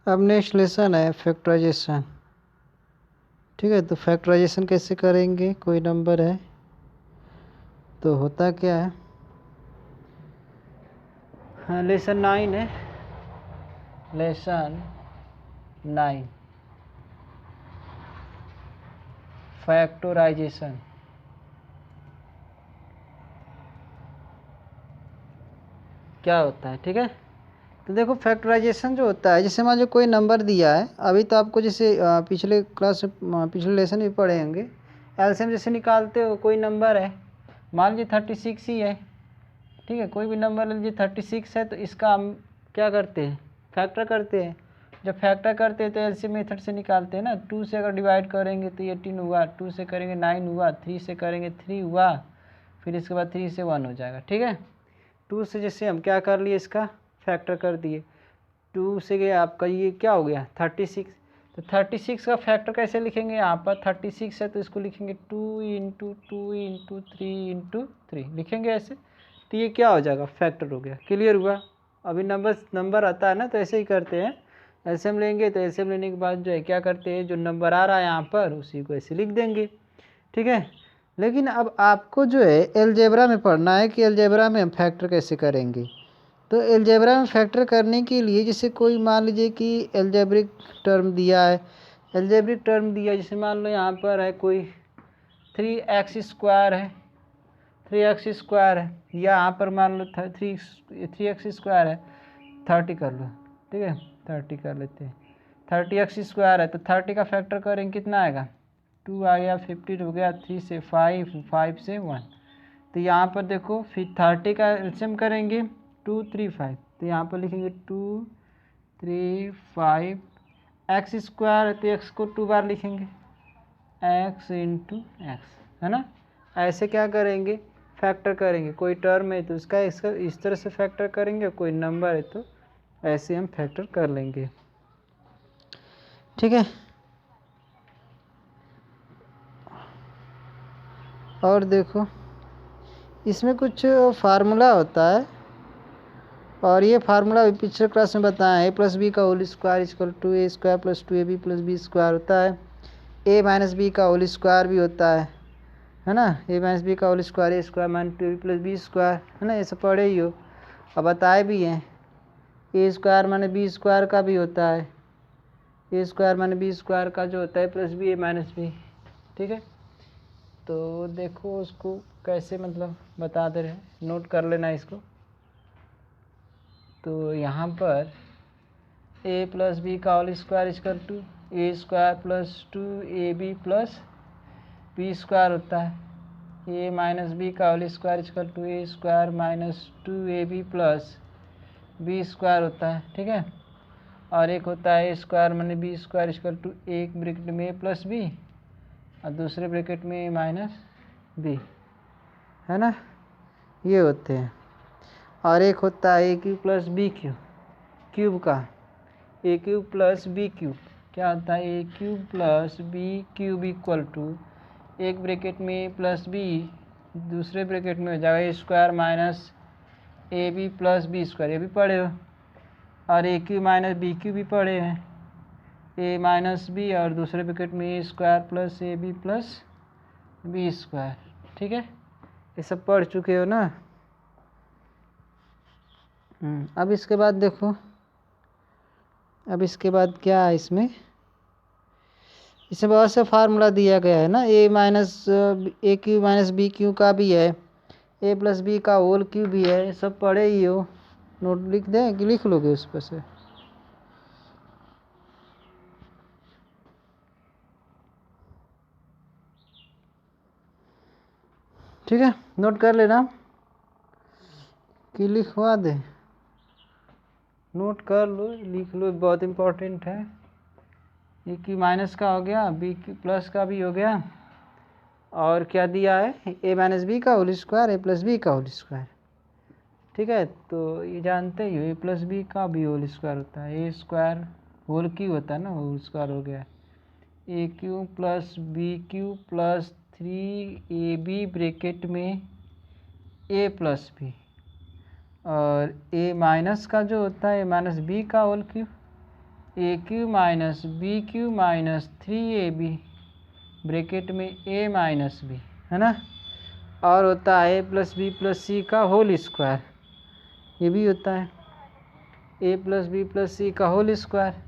अब next lesson है factorisation. ठीक है, तो फैक्टराइजेशन कैसे करेंगे, कोई नंबर है तो होता क्या है, हाँ लेसन 9 है, लेसन 9 फैक्टराइजेशन। क्या होता है, ठीक है। तो देखो फैक्टराइजेशन जो होता है, जैसे मान लो कोई नंबर दिया है, अभी तो आपको जैसे पिछले क्लास पिछले लेसन भी पढ़े होंगे, एलसीएम जैसे निकालते हो, कोई नंबर है मान लीजिए 36 ही है, ठीक है, कोई भी नंबर लीजिए 36 है, तो इसका हम क्या करते हैं, फैक्टर करते हैं। जब फैक्टर करते हैं तो एलसीएम मेथड से निकालते हैं ना। 2 से अगर डिवाइड करेंगे तो 18 हुआ, 2 से करेंगे 9 हुआ, 3 से करेंगे 3 हुआ, फिर इसके बाद 3 से 1 हो जाएगा, ठीक है। 2 से जैसे हम क्या कर लिए, इसका फैक्टर कर दिए, 2 से गया आपका ये क्या हो गया 36। तो 36 का फैक्टर कैसे लिखेंगे, यहाँ पर 36 है तो इसको लिखेंगे 2 इंटू 2 इंटू 3 इंटू 3 लिखेंगे ऐसे, तो ये क्या हो जाएगा, फैक्टर हो गया। क्लियर हुआ। अभी नंबर आता है ना तो ऐसे ही करते हैं, एलसीएम लेंगे तो एलसीएम लेने के बाद जो है क्या करते हैं, जो नंबर आ रहा है यहाँ पर उसी को ऐसे लिख देंगे, ठीक है। लेकिन अब आपको जो है अलजेब्रा में पढ़ना है कि अलजेब्रा में हम फैक्टर कैसे करेंगे। तो अलजेब्रा में फैक्टर करने के लिए जैसे कोई मान लीजिए कि अलजेब्रिक टर्म दिया है, अलजेब्रिक टर्म दिया जैसे मान लो यहाँ पर है कोई 3x स्क्वायर है, 3x स्क्वायर है, या यहाँ पर मान लो 3x स्क्वायर है, 30 कर लो, ठीक है 30 कर लेते हैं, 30x स्क्वायर है तो 30 का फैक्टर करेंगे कितना आएगा, 2 आ गया, 15 हो गया, 3 से 5, 5 से 1। तो यहाँ पर देखो फिर 30 का एलसीएम करेंगे 2 3 5, तो यहाँ पर लिखेंगे 2 3 5, एक्स स्क्वायर है तो एक्स को 2 बार लिखेंगे, एक्स इंटू एक्स, है ना। ऐसे क्या करेंगे, फैक्टर करेंगे, कोई टर्म है तो इसका इस तरह से फैक्टर करेंगे, कोई नंबर है तो ऐसे हम फैक्टर कर लेंगे, ठीक है। और देखो इसमें कुछ फार्मूला होता है, और ये फार्मूला भी पिछले क्लास में बताया है, a + b का whole square equal to a square plus 2ab plus b square होता है, a - b का होल स्क्वायर भी होता है ना, a - b का whole square a square minus 2ab plus b square, है ना, ये सब पढ़े ही हो और बताए भी हैं। a स्क्वायर माने b स्क्वायर का भी होता है, a स्क्वायर माने b स्क्वायर का जो होता है plus b a minus b, ठीक है। तो देखो उसको कैसे मतलब बता दे रहे हैं, नोट कर लेना इसको। तो यहाँ पर a + b का whole square equal to a square plus 2ab plus b square होता है, a - b का whole square equal to a square minus 2ab plus b square होता है, ठीक है। और एक होता है a स्क्वायर माने b स्क्वायर इक्वल टू एक ब्रैकेट में a प्लस b और दूसरे ब्रैकेट में a माइनस b, है ना, ये होते हैं। और एक होता है a cube plus b cube का, a cube plus b cube क्या होता है, a cube plus b cube equal to एक ब्रैकेट में प्लस b दूसरे ब्रैकेट में हो जाएगा a square minus A B plus B square, ये भी पढ़े हो। और a cube minus B cube भी पढ़े हैं, ए माइनस बी और दूसरे ब्रैकेट में A square plus A B plus B square, ठीक है, ये सब पढ़ चुके हो ना। अब इसके बाद देखो, अब इसके बाद क्या है, इसमें बहुत से फार्मूला दिया गया है ना, ए क्यू माइनस बी क्यू का भी है, ए प्लस बी का होल क्यू भी है, सब पढ़े ही हो, नोट लिख दें कि लिख लोगे उस पर से, ठीक है, नोट कर लेना कि लिखवा दे, नोट कर लो लिख लो, बहुत इम्पोर्टेंट है। ए क्यू माइनस का हो गया, बी क्यू प्लस का भी हो गया, और क्या दिया है, ए माइनस बी का होल स्क्वायर ए प्लस बी का होल स्क्वायर, ठीक है। तो ये जानते ही हो ए प्लस बी का भी होल स्क्वायर होता है, ए स्क्वायर होल क्यू होता है ना, होल स्क्वायर हो गया, A cube plus B cube plus 3ab bracket में ए प्लस बी, और ए माइनस का जो होता है ए माइनस बी का whole cube, A cube minus B cube minus 3ab bracket में a माइनस बी, है ना, और होता है a plus B plus C का होल स्क्वायर, ये भी होता है a plus B plus C का होल स्क्वायर।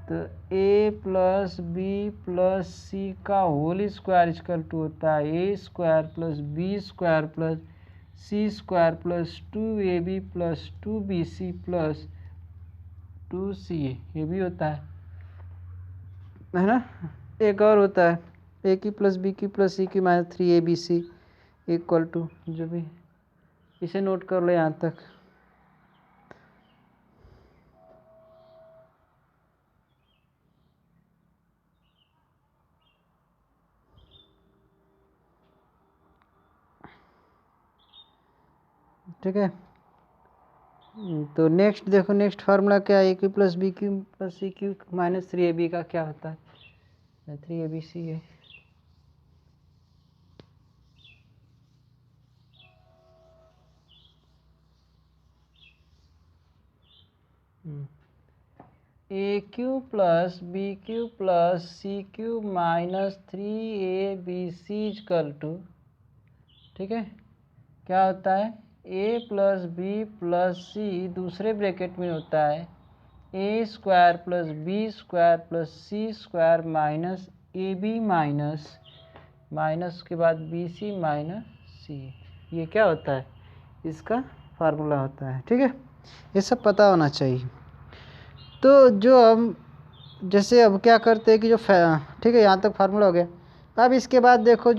तो a plus B plus C का होल स्क्वायर इक्वल टू होता है a square plus B square plus C square plus 2ab plus 2bc plus 2ca, ये भी होता है ना। एक और होता है ए की प्लस बी की प्लस सी की माइनस 3abc इक्वल टू, जो भी, इसे नोट कर लो यहाँ तक। ठीक है, तो नेक्स्ट देखो, नेक्स्ट फार्मूला क्या है, A cube plus B cube plus C cube minus 3ab का क्या होता है, 3abc है। A cube plus B cube plus C cube minus 3abc equal to, ठीक है, क्या होता है, A plus B plus C दूसरे ब्रैकेट में होता है A square plus B square plus C square minus A B minus minus के बाद बी सी माइनस सी, ये क्या होता है, इसका फार्मूला होता है। ठीक है, ये सब पता होना चाहिए। तो जो हम जैसे अब क्या करते हैं कि जो ठीक है, यहाँ तक फार्मूला हो गया। अब इसके बाद देखो,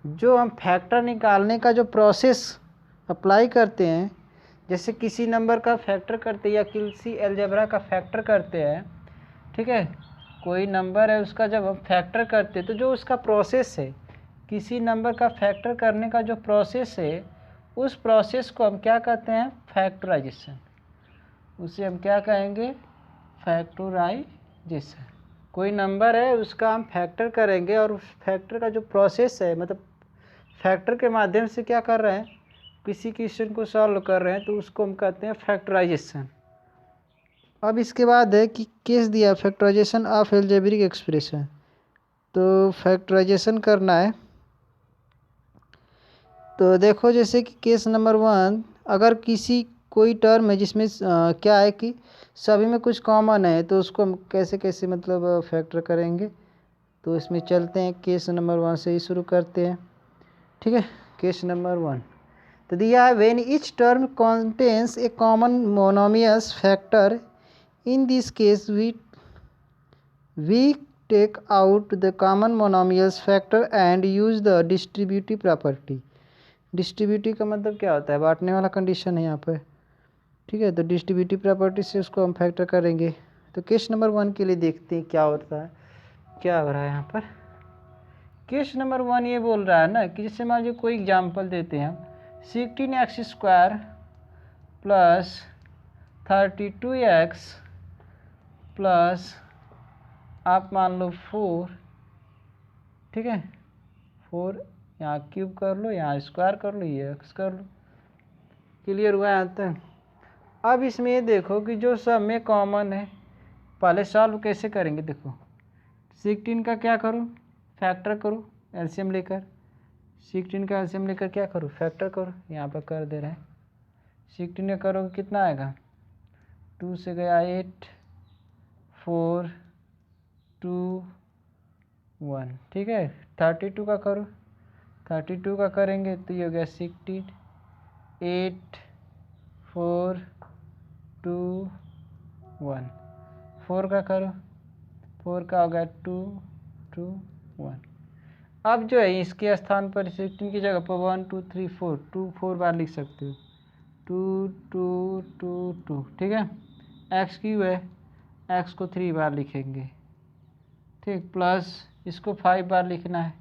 जो हम फैक्टर निकालने का जो प्रोसेस अप्लाई करते हैं, जैसे किसी नंबर का फैक्टर करते हैं या किसी अलजेब्रा का फैक्टर करते हैं, ठीक है, कोई नंबर है उसका जब हम फैक्टर करते हैं तो जो उसका प्रोसेस है, किसी नंबर का फैक्टर करने का जो प्रोसेस है, उस प्रोसेस को हम क्या कहते हैं, फैक्टराइजेशन। उसे हम क्या कहेंगे, फैक्टराइजेशन। कोई नंबर है उसका हम फैक्टर करेंगे और उस फैक्टर का जो प्रोसेस है, मतलब फैक्टर के माध्यम से क्या कर रहे हैं, किसी क्वेश्चन को सॉल्व कर रहे हैं, तो उसको हम कहते हैं फैक्टराइजेशन। अब इसके बाद है कि केस दिया फैक्टराइजेशन ऑफ एल्जेब्रिक एक्सप्रेशन। तो फैक्टराइजेशन करना है, तो देखो जैसे कि केस नंबर 1, अगर किसी कोई टर्म है जिसमें क्या है कि सभी में कुछ कॉमन है, तो उसको हम कैसे कैसे मतलब फैक्टर करेंगे। तो इसमें चलते हैं, केस नंबर 1 से ही शुरू करते हैं। ठीक है, केस नंबर 1 तो दिया है, when each term contains a common monomial factor, in this case we take out the common monomial factor and use the distributive property. Distributive का मतलब क्या होता है, बांटने वाला कंडीशन है यहाँ पर। ठीक है, तो डिस्ट्रीब्यूटिव प्रॉपर्टी से उसको हम फैक्टर करेंगे। तो केस नंबर 1 के लिए देखते हैं क्या होता है, क्या हो रहा है यहाँ पर। केस नंबर 1 ये बोल रहा है ना कि जैसे मान लीजिए कोई एग्जाम्पल देते हैं हम, 16x square plus 32x plus आप मान लो 4, ठीक है, 4 यहाँ क्यूब कर लो, यहाँ स्क्वायर कर लो, ये एक्स कर लो। क्लियर हुआ यहाँ तक। अब इसमें ये देखो कि जो सब में कॉमन है, पहले सॉल्व कैसे करेंगे। देखो 16 का क्या करो, फैक्टर करो एलसीएम लेकर, 16 का एलसीएम लेकर क्या करो, फैक्टर करो। यहाँ पर कर दे रहे हैं, 16 का करोगे कितना आएगा, 2 से गया 8, 4, 2, 1, ठीक है। 32 का करो, 32 का करेंगे तो ये हो गया 16, 8, 4, 2, 1, 4 का करो, 4 का हो गया 2, 2, 1। अब जो है इसके स्थान पर 16 की जगह पर 1, 2, 3, 4, 2 4 बार लिख सकते हो, 2, 2, 2, 2, ठीक है। एक्स क्यू है, एक्स को 3 बार लिखेंगे, ठीक, प्लस इसको 5 बार लिखना है।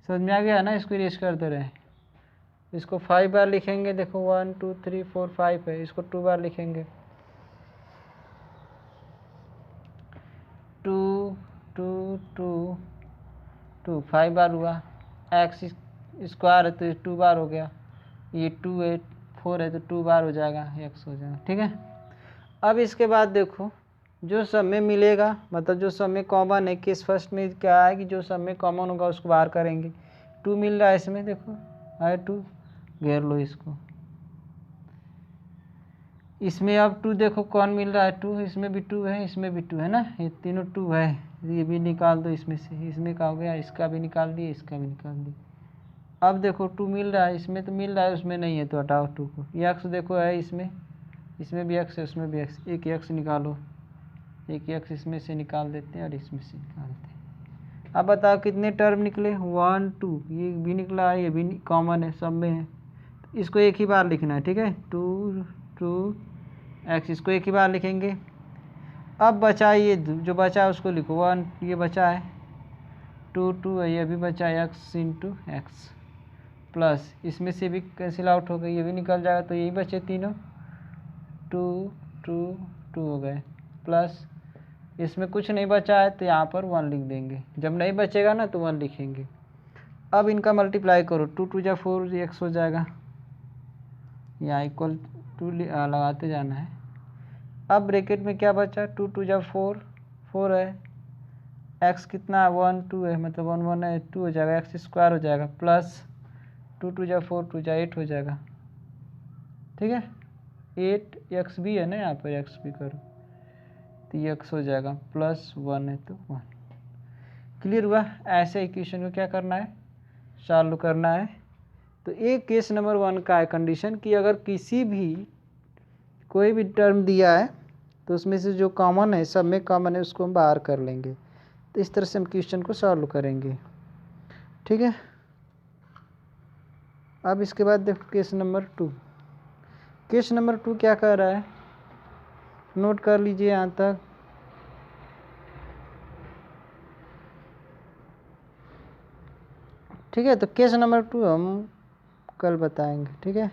समझ में आ गया ना, इसको इरेज कर दे रहे हैं, इसको 5 बार लिखेंगे। देखो 1, 2, 3, 4, 5 है, इसको 2 बार लिखेंगे, 2, 2, 2, 2, 5 बार हुआ। एक्स स्क्वायर है तो 2 बार हो गया, ये 2 है, 4 है तो 2 बार हो जाएगा, एक्स हो जाएगा, ठीक है। अब इसके बाद देखो जो सब में मिलेगा, मतलब जो सब में कॉमन है, केस फर्स्ट में क्या है कि जो सब में कॉमन होगा उसको बाहर करेंगे। 2 मिल रहा है इसमें, देखो है 2, घेर लो इसको। इसमें अब 2 देखो कौन मिल रहा है 2, इसमें भी 2 है, इसमें भी 2 है ना, ये तीनों 2 है। ये भी निकाल दो इसमें से, इसमें का हो गया, इसका भी निकाल दिए, इसका भी निकाल दिए। अब देखो 2 मिल रहा है, इसमें तो मिल रहा है, उसमें नहीं है तो हटाओ 2 को। ये x देखो है इसमें, इसमें भी x है, उसमें भी x, एक x निकालो, एक x इसमें से निकाल देते हैं और इसमें से निकालते हैं। अब बताओ कितने टर्म निकले, 1 2, ये भी निकला है, ये भी कॉमन है, सब में है, तो इसको एक ही बार लिखना है, ठीक है। 2 2 x, इसको एक ही बार लिखेंगे। अब बचा ये जो बचा है उसको लिखो 1, ये बचा है 2 2 है, ये भी बचा है x इंटू एक्स, प्लस इसमें से भी कैंसिल आउट हो गई, ये भी निकल जाएगा, तो यही बचे तीनों 2 2 2 हो गए, प्लस इसमें कुछ नहीं बचा है तो यहाँ पर 1 लिख देंगे, जब नहीं बचेगा ना तो 1 लिखेंगे। अब इनका मल्टीप्लाई करो, 2 2 जा 4, x हो जाएगा, यहाँ इक्वल टू लगाते जाना है। अब ब्रैकेट में क्या बचा, 2 2 जा 4, 4 है, x कितना है 1 2 है, मतलब 1 1 है, 2 हो जाएगा, x स्क्वायर हो जाएगा, प्लस 2 2 जा 4, 2 जा 8 हो जाएगा, ठीक है। 8 x भी है ना, यहाँ पर x भी करो तो ये x हो जाएगा, प्लस 1 है तो 1। क्लियर हुआ। ऐसे इक्वेशन को क्या करना है, सॉल्व करना है। तो एक केस नंबर 1 का है कंडीशन कि अगर किसी भी कोई भी टर्म दिया है तो उसमें से जो कॉमन है, सब में कॉमन है, उसको हम बाहर कर लेंगे। तो इस तरह से हम क्वेश्चन को सॉल्व करेंगे, ठीक है। अब इसके बाद देखो केस नंबर 2। केस नंबर 2 क्या कह रहा है, नोट कर लीजिए यहाँ तक। ठीक है, तो केस नंबर 2 हम कल बताएंगे, ठीक है।